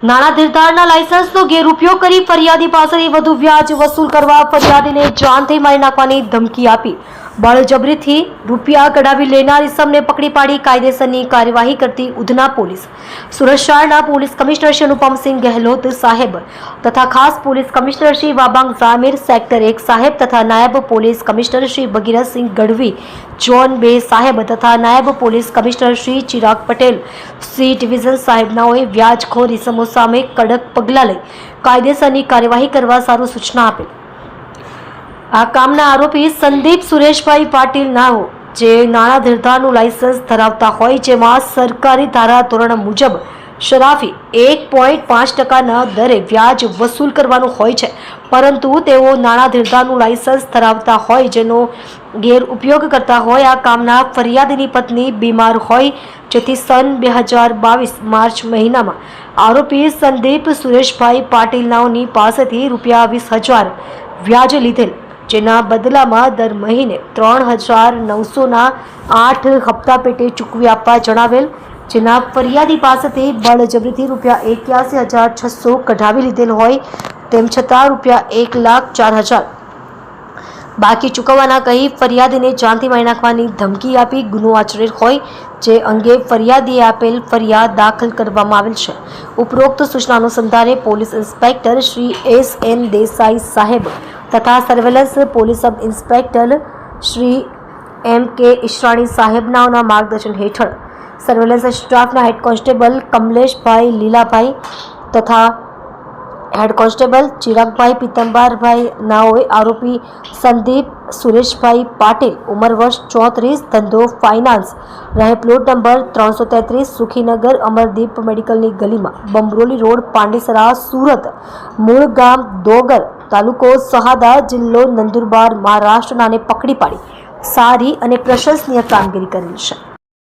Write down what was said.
નાણાં ધીરધારના લાયસન્સનો ગેરઉપયોગ કરી ફરિયાદી પાસેથી વધુ વ્યાજ વસૂલ કરવા ફરિયાદીને જાનથી મારી નાખવાની ધમકી આપી બળજબરીથી રૂપિયા કઢાવી લેનાર ઇસમને પકડી પાડી કાયદેસરની કાર્યવાહી કરતી ઉધના પોલીસ. સુરત શહેરના પોલીસ કમિશનર શ્રી અનુપમસિંહ ગહેલોત સાહેબ તથા ખાસ police commissioner Shri Wabang Jamir sector 1 સાહેબ તથા નાયબ police commissioner Shri Bhagirathsinh Gadhvi zone 2 સાહેબ તથા નાયબ police commissioner Shri Chirag Patel C division સાહેબનાઓએ વ્યાજખોર ઇસમો સામે કડક પગલાં લઈ કાયદેસરની કાર્યવાહી કરવા સારું સૂચના આપેલ. આ કામના આરોપી સંદીપ સુરેશભાઈ પાટીલ નાઓ જે નાણાં ધીરધારનું લાયસન્સ ધરાવતા હોય જેમાં સરકારી ધારા ધોરણ મુજબ શરાફી 1.5%ના દરે વ્યાજ વસૂલ કરવાનું હોય છે, પરંતુ તેઓ નાણાં ધીરધારનું લાયસન્સ ધરાવતા હોય જેનો ગેરઉપયોગ કરતા હોય. આ કામના ફરિયાદીની પત્ની બીમાર હોય જેથી સન 2022 માર્ચ મહિનામાં આરોપી સંદીપ સુરેશભાઈ પાટીલ નાઓની પાસેથી રૂપિયા 20,000 વ્યાજ લીધેલ, જેના બદલામાં દર મહિને 3,900ના 8 હપ્તા પેટે ચૂકવી આપવા જણાવેલ, જેના ફરિયાદી પાસેથી બળજબરીથી રૂપિયા 81,600 કઢાવી લીધેલ હોય તેમ છતાં રૂપિયા 1,04,000 બાકી ચૂકવવાના કહી ફરિયાદીને જાનથી મારી નાખવાની ધમકી આપી ગુનો આચરેલ હોય, જે અંગે ફરિયાદીએ આપેલ ફરિયાદ દાખલ કરવામાં આવેલ છે. ઉપરોક્ત સૂચના અનુસંધાને police inspector Shri S.N. Desai સાહેબ તથા surveillance police sub inspector Shri M.K. Ishrani સાહેબનાઓના માર્ગદર્શન હેઠળ સર્વેલન્સ સ્ટાફના હેડ કોન્સ્ટેબલ કમલેશભાઈ લીલાભાઈ તથા હેડ કોન્સ્ટેબલ ચિરાગભાઈ પિત્તંબરભાઈ નાઓએ આરોપી સંદીપ સુરેશભાઈ પાટીલ ઉંમર વર્ષ 34 ધંધો ફાઇનાન્સ રહે પ્લોટ નંબર 333 સુખીનગર અમરદીપ મેડિકલની ગલીમાં બમરોલી રોડ પાંડેસરા સુરત મૂળ ગામ દોગર તાલુકો સહાદા જિલ્લો નંદુરબાર મહારાષ્ટ્રનાને પકડી પાડી સારી અને પ્રશંસનીય કામગીરી કરેલ છે.